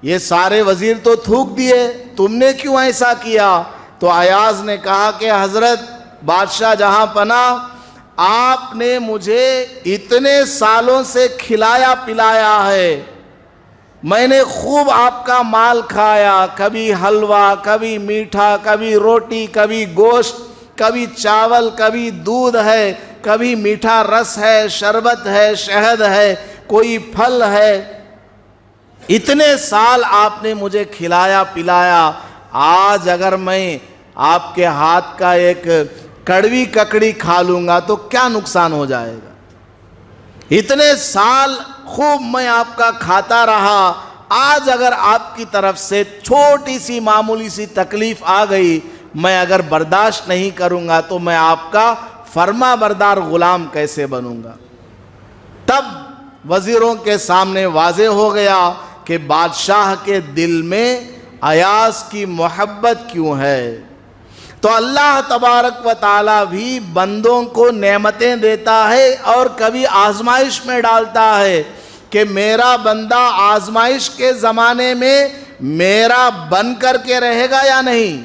S1: یہ سارے وزیر تو تھوک دیے، تم نے کیوں ایسا کیا؟ تو ایاز نے کہا کہ حضرت بادشاہ جہاں پناہ، آپ نے مجھے اتنے سالوں سے کھلایا پلایا ہے، میں نے خوب آپ کا مال کھایا، کبھی حلوہ، کبھی میٹھا، کبھی روٹی، کبھی گوشت، کبھی چاول، کبھی دودھ ہے، کبھی میٹھا رس ہے، شربت ہے، شہد ہے، کوئی پھل ہے، اتنے سال آپ نے مجھے کھلایا پلایا، آج اگر میں آپ کے ہاتھ کا ایک کڑوی ککڑی کھا لوں گا تو کیا نقصان ہو جائے گا؟ اتنے سال خوب میں آپ کا کھاتا رہا، آج اگر آپ کی طرف سے چھوٹی سی معمولی سی تکلیف آ گئی، میں اگر برداشت نہیں کروں گا تو میں آپ کا فرما بردار غلام کیسے بنوں گا؟ تب وزیروں کے سامنے واضح ہو گیا کہ بادشاہ کے دل میں ایاز کی محبت کیوں ہے۔ تو اللہ تبارک و تعالیٰ بھی بندوں کو نعمتیں دیتا ہے اور کبھی آزمائش میں ڈالتا ہے کہ میرا بندہ آزمائش کے زمانے میں میرا بن کر کے رہے گا یا نہیں۔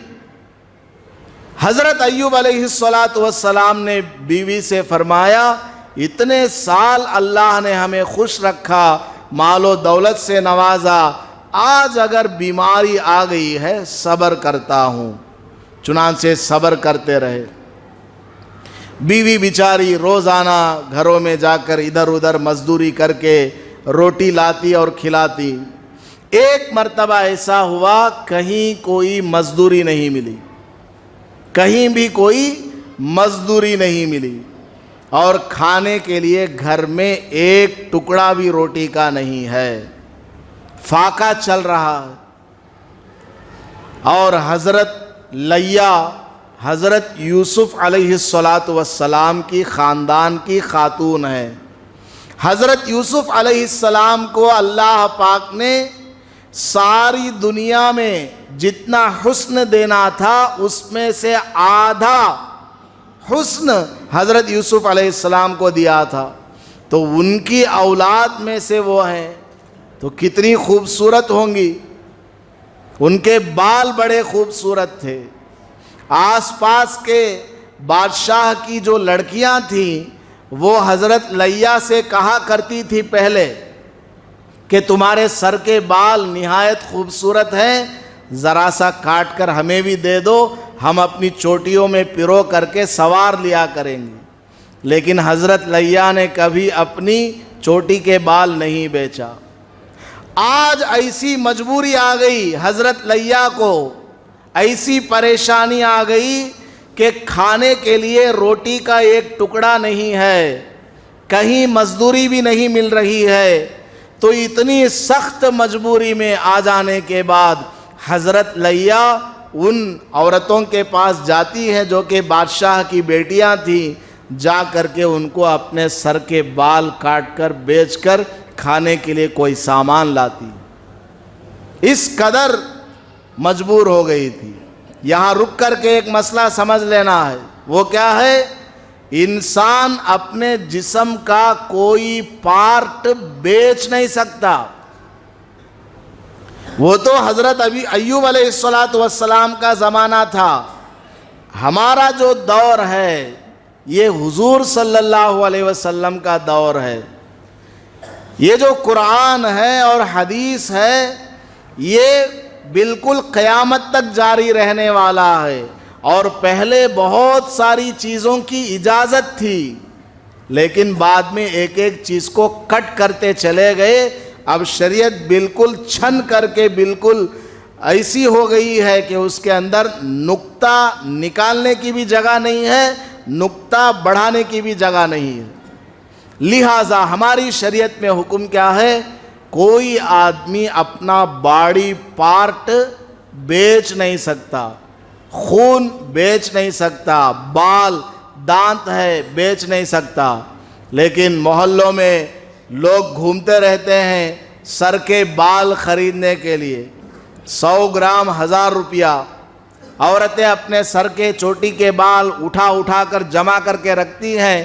S1: حضرت ایوب علیہ السلام نے بیوی سے فرمایا، اتنے سال اللہ نے ہمیں خوش رکھا، مال و دولت سے نوازا، آج اگر بیماری آ گئی ہے صبر کرتا ہوں۔ چنانچہ صبر کرتے رہے۔ بیوی بیچاری روزانہ گھروں میں جا کر ادھر ادھر مزدوری کر کے روٹی لاتی اور کھلاتی۔ ایک مرتبہ ایسا ہوا کہیں کوئی مزدوری نہیں ملی، کہیں بھی کوئی مزدوری نہیں ملی، اور کھانے کے لیے گھر میں ایک ٹکڑا بھی روٹی کا نہیں ہے، فاقہ چل رہا ہے۔ اور حضرت لیہ حضرت یوسف علیہ السلام کی خاندان کی خاتون ہے۔ حضرت یوسف علیہ السلام کو اللہ پاک نے ساری دنیا میں جتنا حسن دینا تھا اس میں سے آدھا حسن حضرت یوسف علیہ السلام کو دیا تھا، تو ان کی اولاد میں سے وہ ہیں تو کتنی خوبصورت ہوں گی۔ ان کے بال بڑے خوبصورت تھے۔ آس پاس کے بادشاہ کی جو لڑکیاں تھیں وہ حضرت لیہ سے کہا کرتی تھی پہلے کہ تمہارے سر کے بال نہایت خوبصورت ہیں، ذرا سا کاٹ کر ہمیں بھی دے دو، ہم اپنی چوٹیوں میں پرو کر کے سوار لیا کریں گے۔ لیکن حضرت لیہ نے کبھی اپنی چوٹی کے بال نہیں بیچا۔ آج ایسی مجبوری آ گئی حضرت لیہ کو، ایسی پریشانی آ گئی کہ کھانے کے لیے روٹی کا ایک ٹکڑا نہیں ہے، کہیں مزدوری بھی نہیں مل رہی ہے۔ تو اتنی سخت مجبوری میں آ جانے کے بعد حضرت لیہ ان عورتوں کے پاس جاتی ہے جو کہ بادشاہ کی بیٹیاں تھیں، جا کر کے ان کو اپنے سر کے بال کاٹ کر بیچ کر کھانے کے لیے کوئی سامان لاتی۔ اس قدر مجبور ہو گئی تھی۔ یہاں رک کر کے ایک مسئلہ سمجھ لینا ہے، وہ کیا ہے؟ انسان اپنے جسم کا کوئی پارٹ بیچ نہیں سکتا۔ وہ تو حضرت ایوب علیہ السلام کا زمانہ تھا، ہمارا جو دور ہے یہ حضور صلی اللہ علیہ وسلم کا دور ہے۔ یہ جو قرآن ہے اور حدیث ہے یہ بالکل قیامت تک جاری رہنے والا ہے، اور پہلے بہت ساری چیزوں کی اجازت تھی لیکن بعد میں ایک ایک چیز کو کٹ کرتے چلے گئے۔ اب شریعت بالکل چھن کر کے بالکل ایسی ہو گئی ہے کہ اس کے اندر نقطہ نکالنے کی بھی جگہ نہیں ہے، نقطہ بڑھانے کی بھی جگہ نہیں ہے۔ لہٰذا ہماری شریعت میں حکم کیا ہے؟ کوئی آدمی اپنا باڈی پارٹ بیچ نہیں سکتا، خون بیچ نہیں سکتا، بال دانت ہے بیچ نہیں سکتا۔ لیکن محلوں میں لوگ گھومتے رہتے ہیں سر کے بال خریدنے کے لیے، 100 گرام 1000 روپیہ۔ عورتیں اپنے سر کے چوٹی کے بال اٹھا اٹھا کر جمع کر کے رکھتی ہیں،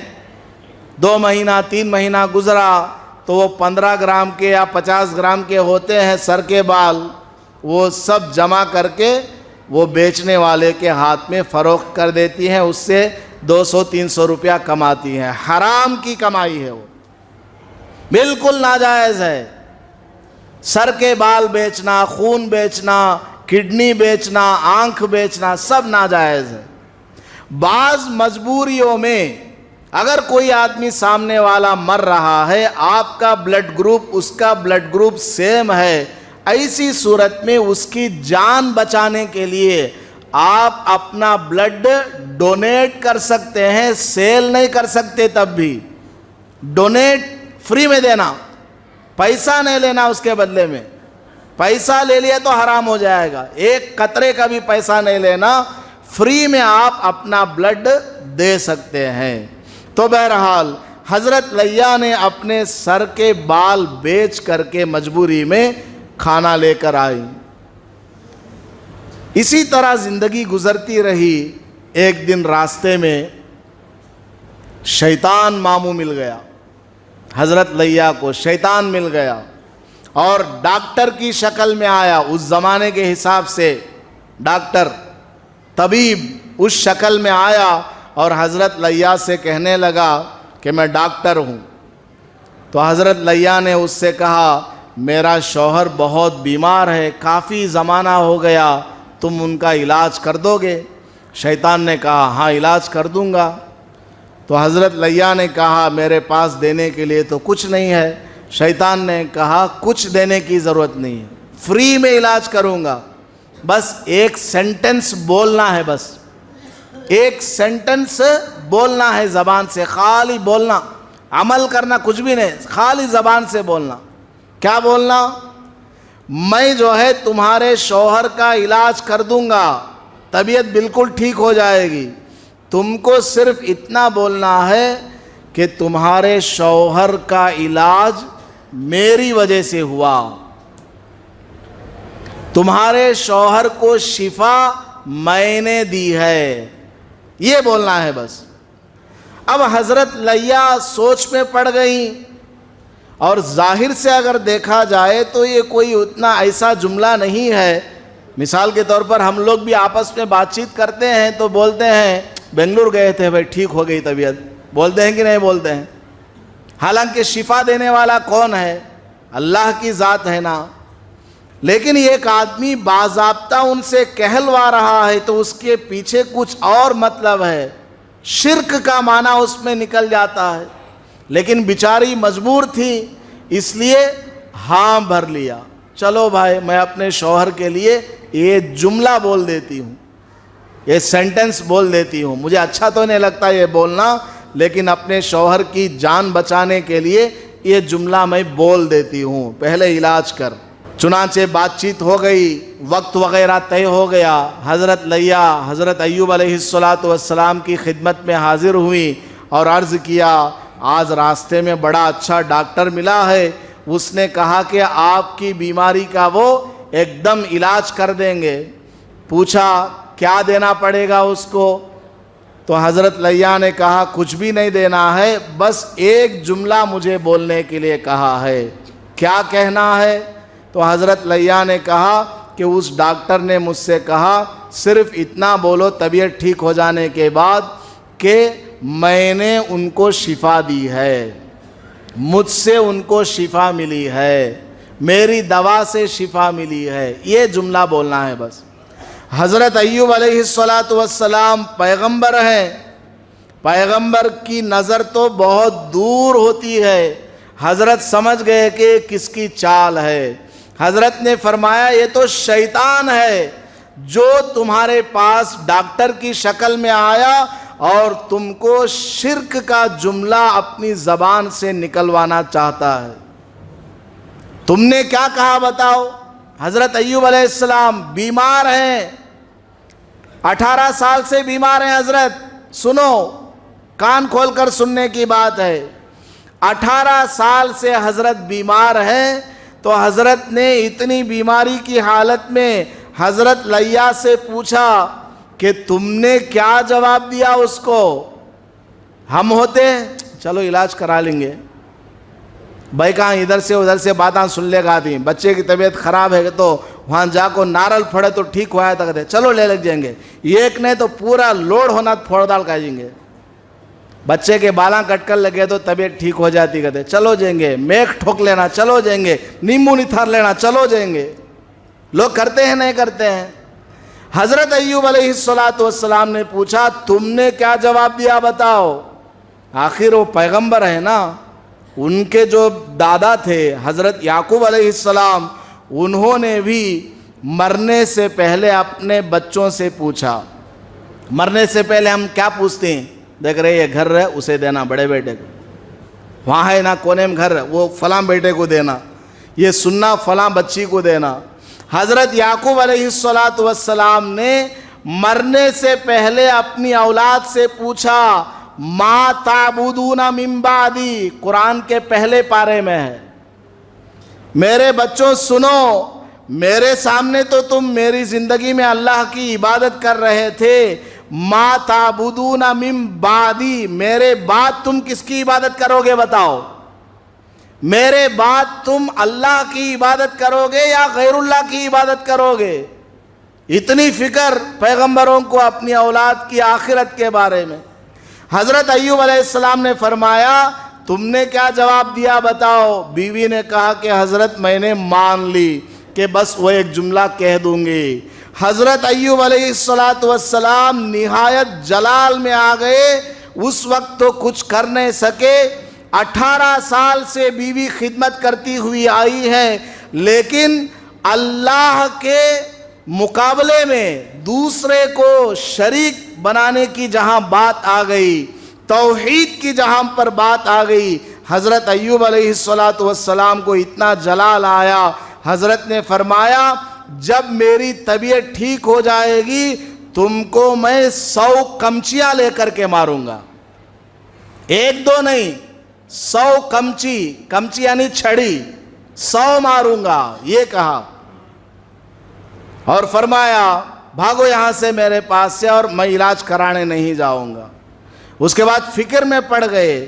S1: 2 مہینہ 3 مہینہ گزرا تو وہ 15 گرام کے یا 50 گرام کے ہوتے ہیں سر کے بال، وہ سب جمع کر کے وہ بیچنے والے کے ہاتھ میں فروخت کر دیتی ہیں، اس سے 200-300 روپیہ کماتی ہیں۔ حرام کی کمائی ہے، وہ بالکل ناجائز ہے۔ سر کے بال بیچنا، خون بیچنا، کڈنی بیچنا، آنکھ بیچنا سب ناجائز ہے۔ بعض مجبوریوں میں اگر کوئی آدمی سامنے والا مر رہا ہے، آپ کا بلڈ گروپ اس کا بلڈ گروپ سیم ہے، ایسی صورت میں اس کی جان بچانے کے لیے آپ اپنا بلڈ ڈونیٹ کر سکتے ہیں، سیل نہیں کر سکتے، تب بھی ڈونیٹ فری میں دینا، پیسہ نہیں لینا اس کے بدلے میں. پیسہ لے لیا تو حرام ہو جائے گا، ایک قطرے کا بھی پیسہ نہیں لینا، فری میں آپ اپنا بلڈ دے سکتے ہیں. تو بہرحال حضرت لیہ نے اپنے سر کے بال بیچ کر کے مجبوری میں کھانا لے کر آئی. اسی طرح زندگی گزرتی رہی. ایک دن راستے میں شیطان ماموں مل گیا، حضرت لیہ کو شیطان مل گیا اور ڈاکٹر کی شکل میں آیا. اس زمانے کے حساب سے ڈاکٹر، طبیب اس شکل میں آیا اور حضرت لیہ سے کہنے لگا کہ میں ڈاکٹر ہوں. تو حضرت لیہ نے اس سے کہا میرا شوہر بہت بیمار ہے، کافی زمانہ ہو گیا، تم ان کا علاج کر دو گے؟ شیطان نے کہا ہاں علاج کر دوں گا. تو حضرت لیہ نے کہا میرے پاس دینے کے لیے تو کچھ نہیں ہے. شیطان نے کہا کچھ دینے کی ضرورت نہیں ہے، فری میں علاج کروں گا، بس ایک سینٹنس بولنا ہے، بس ایک سینٹنس بولنا ہے زبان سے، خالی بولنا، عمل کرنا کچھ بھی نہیں، خالی زبان سے بولنا. کیا بولنا؟ میں جو ہے تمہارے شوہر کا علاج کر دوں گا، طبیعت بالکل ٹھیک ہو جائے گی. تم کو صرف اتنا بولنا ہے کہ تمہارے شوہر کا علاج میری وجہ سے ہوا، تمہارے شوہر کو شفا میں نے دی ہے، یہ بولنا ہے بس. اب حضرت لیہ سوچ میں پڑ گئیں، اور ظاہر سے اگر دیکھا جائے تو یہ کوئی اتنا ایسا جملہ نہیں ہے. مثال کے طور پر ہم لوگ بھی آپس میں بات چیت کرتے ہیں تو بولتے ہیں بنگلور گئے تھے بھائی ٹھیک ہو گئی طبیعت، بولتے ہیں کہ نہیں بولتے ہیں؟ حالانکہ شفا دینے والا کون ہے؟ اللہ کی ذات ہے نا. لیکن ایک آدمی باضابطہ ان سے کہلوا رہا ہے تو اس کے پیچھے کچھ اور مطلب ہے، شرک کا معنی اس میں نکل جاتا ہے. لیکن بیچاری مجبور تھی، اس لیے ہاں بھر لیا. چلو بھائی میں اپنے شوہر کے لیے یہ جملہ بول دیتی ہوں، یہ سینٹنس بول دیتی ہوں، مجھے اچھا تو نہیں لگتا یہ بولنا، لیکن اپنے شوہر کی جان بچانے کے لیے یہ جملہ میں بول دیتی ہوں، پہلے علاج کر. چنانچہ بات چیت ہو گئی، وقت وغیرہ طے ہو گیا. حضرت لیہ حضرت ایوب علیہ السلام کی خدمت میں حاضر ہوئی اور عرض کیا آج راستے میں بڑا اچھا ڈاکٹر ملا ہے، اس نے کہا کہ آپ کی بیماری کا وہ ایک دم علاج کر دیں گے. پوچھا کیا دینا پڑے گا اس کو؟ تو حضرت لیہ نے کہا کچھ بھی نہیں دینا ہے، بس ایک جملہ مجھے بولنے کے لیے کہا ہے. کیا کہنا ہے؟ تو حضرت لیہ نے کہا کہ اس ڈاکٹر نے مجھ سے کہا صرف اتنا بولو طبیعت ٹھیک ہو جانے کے بعد کہ میں نے ان کو شفا دی ہے، مجھ سے ان کو شفا ملی ہے، میری دوا سے شفا ملی ہے، یہ جملہ بولنا ہے بس. حضرت ایوب علیہ السلام پیغمبر ہیں، پیغمبر کی نظر تو بہت دور ہوتی ہے. حضرت سمجھ گئے کہ کس کی چال ہے. حضرت نے فرمایا یہ تو شیطان ہے جو تمہارے پاس ڈاکٹر کی شکل میں آیا اور تم کو شرک کا جملہ اپنی زبان سے نکلوانا چاہتا ہے. تم نے کیا کہا بتاؤ؟ حضرت ایوب علیہ السلام بیمار ہیں، 18 سال سے بیمار ہیں. حضرت سنو، کان کھول کر سننے کی بات ہے. 18 سال سے حضرت بیمار ہیں. تو حضرت نے اتنی بیماری کی حالت میں حضرت لیہ سے پوچھا کہ تم نے کیا جواب دیا اس کو؟ ہم ہوتے چلو علاج کرا لیں گے بھائی، کہاں ادھر سے ادھر سے باتاں سن لے گا آدمی. بچے کی طبیعت خراب ہے تو وہاں جا کو نارل پھڑے تو ٹھیک ہوا تھا کہتے چلو لے لگ جائیں گے. ایک نہیں تو پورا لوڈ ہونا پھوڑ داڑ کھا جائیں گے. بچے کے بالاں کٹ کر لگے تو طبیعت ٹھیک ہو جاتی، کہتے چلو جائیں گے. میک ٹھوک لینا چلو جائیں گے. نیمبو نتھار لینا چلو جائیں گے. لوگ کرتے ہیں نہیں کرتے ہیں؟ حضرت ایوب علیہ السلام نے پوچھا تم نے کیا جواب دیا بتاؤ؟ آخر وہ پیغمبر ہے نا. ان کے جو دادا تھے حضرت یعقوب علیہ السلام, انہوں نے بھی مرنے سے پہلے اپنے بچوں سے پوچھا. مرنے سے پہلے ہم کیا پوچھتے ہیں؟ دیکھ رہے یہ گھر ہے اسے دینا بڑے بیٹے کو, وہاں ہے نا کونے میں گھر وہ فلاں بیٹے کو دینا, یہ سننا فلاں بچی کو دینا. حضرت یعقوب علیہ السلام نے مرنے سے پہلے اپنی اولاد سے پوچھا, ما تعبدون من بعدی, قرآن کے پہلے پارے میں ہے, میرے بچوں سنو, میرے سامنے تو تم میری زندگی میں اللہ کی عبادت کر رہے تھے, ما تعبدون من بعدی, میرے بعد تم کس کی عبادت کرو گے بتاؤ؟ میرے بعد تم اللہ کی عبادت کرو گے یا غیر اللہ کی عبادت کرو گے؟ اتنی فکر پیغمبروں کو اپنی اولاد کی آخرت کے بارے میں. حضرت ایوب علیہ السلام نے فرمایا تم نے کیا جواب دیا بتاؤ؟ بیوی نے کہا کہ حضرت میں نے مان لی کہ بس وہ ایک جملہ کہہ دوں گی. حضرت ایوب علیہ السلام نہایت جلال میں آ گئے. اس وقت تو کچھ کر نہیں سکے, 18 سال سے بیوی خدمت کرتی ہوئی آئی ہے, لیکن اللہ کے مقابلے میں دوسرے کو شریک بنانے کی جہاں بات آ گئی, توحید کی جہاں پر بات آ گئی, حضرت ایوب علیہ السلام کو اتنا جلال آیا. حضرت نے فرمایا جب میری طبیعت ٹھیک ہو جائے گی تم کو میں 100 کمچیاں لے کر کے ماروں گا, 1-2 نہیں 100 کمچی, کمچی یعنی چھڑی, 100 ماروں گا, یہ کہا. اور فرمایا بھاگو یہاں سے میرے پاس سے, اور میں علاج کرانے نہیں جاؤں گا. اس کے بعد فکر میں پڑ گئے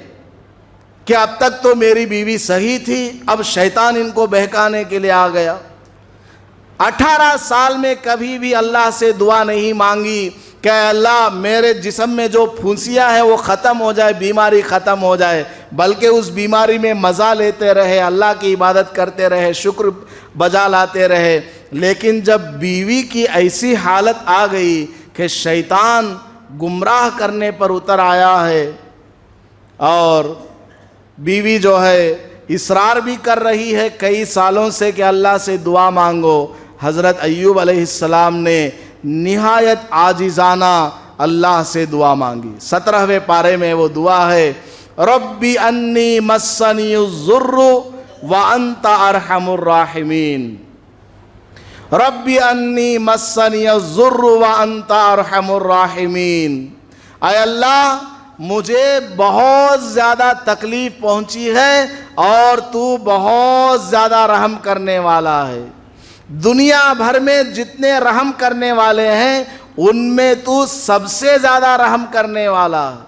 S1: کہ اب تک تو میری بیوی صحیح تھی, اب شیطان ان کو بہکانے کے لیے آ گیا. 18 سال میں کبھی بھی اللہ سے دعا نہیں مانگی کہ اللہ میرے جسم میں جو پھنسیاں ہے وہ ختم ہو جائے, بیماری ختم ہو جائے, بلکہ اس بیماری میں مزہ لیتے رہے, اللہ کی عبادت کرتے رہے, شکر بجا لاتے رہے. لیکن جب بیوی کی ایسی حالت آ گئی کہ شیطان گمراہ کرنے پر اتر آیا ہے, اور بیوی جو ہے اصرار بھی کر رہی ہے کئی سالوں سے کہ اللہ سے دعا مانگو, حضرت ایوب علیہ السلام نے نہایت عاجزانہ اللہ سے دعا مانگی. 17ویں پارے میں وہ دعا ہے, ربی انی مسنی الضر وانت ارحم الراحمین, ربی انی مسنی الضر وانت ارحم الراحمین. اے اللہ مجھے بہت زیادہ تکلیف پہنچی ہے اور تو بہت زیادہ رحم کرنے والا ہے. دنیا بھر میں جتنے رحم کرنے والے ہیں ان میں تو سب سے زیادہ رحم کرنے والا ہے.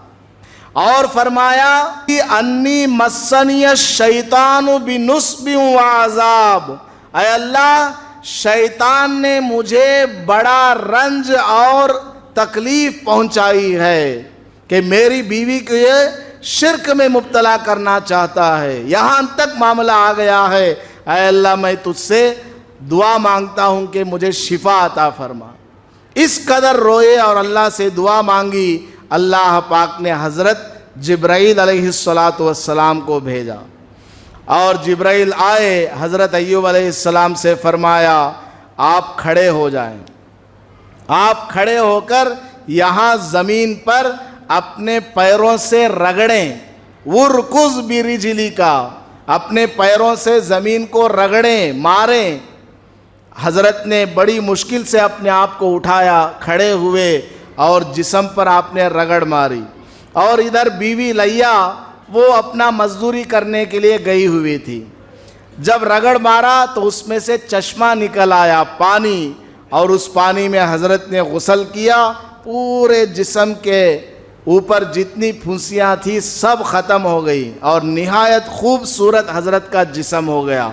S1: اور فرمایا کہ انی مسنی الشیطان بنصب وعذاب, اے اللہ شیطان نے مجھے بڑا رنج اور تکلیف پہنچائی ہے کہ میری بیوی کو یہ شرک میں مبتلا کرنا چاہتا ہے, یہاں تک معاملہ آ گیا ہے. اے اللہ میں تجھ سے دعا مانگتا ہوں کہ مجھے شفا عطا فرما. اس قدر روئے اور اللہ سے دعا مانگی. اللہ پاک نے حضرت جبرائیل علیہ السلام کو بھیجا, اور جبرائیل آئے, حضرت ایوب علیہ السلام سے فرمایا آپ کھڑے ہو جائیں. آپ کھڑے ہو کر یہاں زمین پر اپنے پیروں سے رگڑیں, ورکز برجلی کا, اپنے پیروں سے زمین کو رگڑیں, ماریں. حضرت نے بڑی مشکل سے اپنے آپ کو اٹھایا, کھڑے ہوئے اور جسم پر آپ نے رگڑ ماری. اور ادھر بیوی لیا وہ اپنا مزدوری کرنے کے لیے گئی ہوئی تھی. جب رگڑ مارا تو اس میں سے چشمہ نکل آیا, پانی, اور اس پانی میں حضرت نے غسل کیا. پورے جسم کے اوپر جتنی پھنسیاں تھیں سب ختم ہو گئی اور نہایت خوبصورت حضرت کا جسم ہو گیا.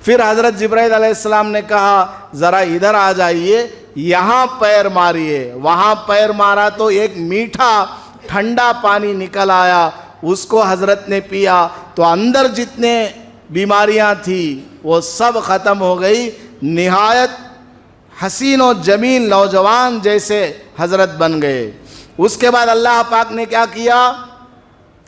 S1: پھر حضرت جبرائیل علیہ السلام نے کہا ذرا ادھر آ جائیے, یہاں پیر ماریے. وہاں پیر مارا تو ایک میٹھا ٹھنڈا پانی نکل آیا, اس کو حضرت نے پیا تو اندر جتنے بیماریاں تھیں وہ سب ختم ہو گئی. نہایت حسین و جمیل نوجوان جیسے حضرت بن گئے. اس کے بعد اللہ پاک نے کیا کیا,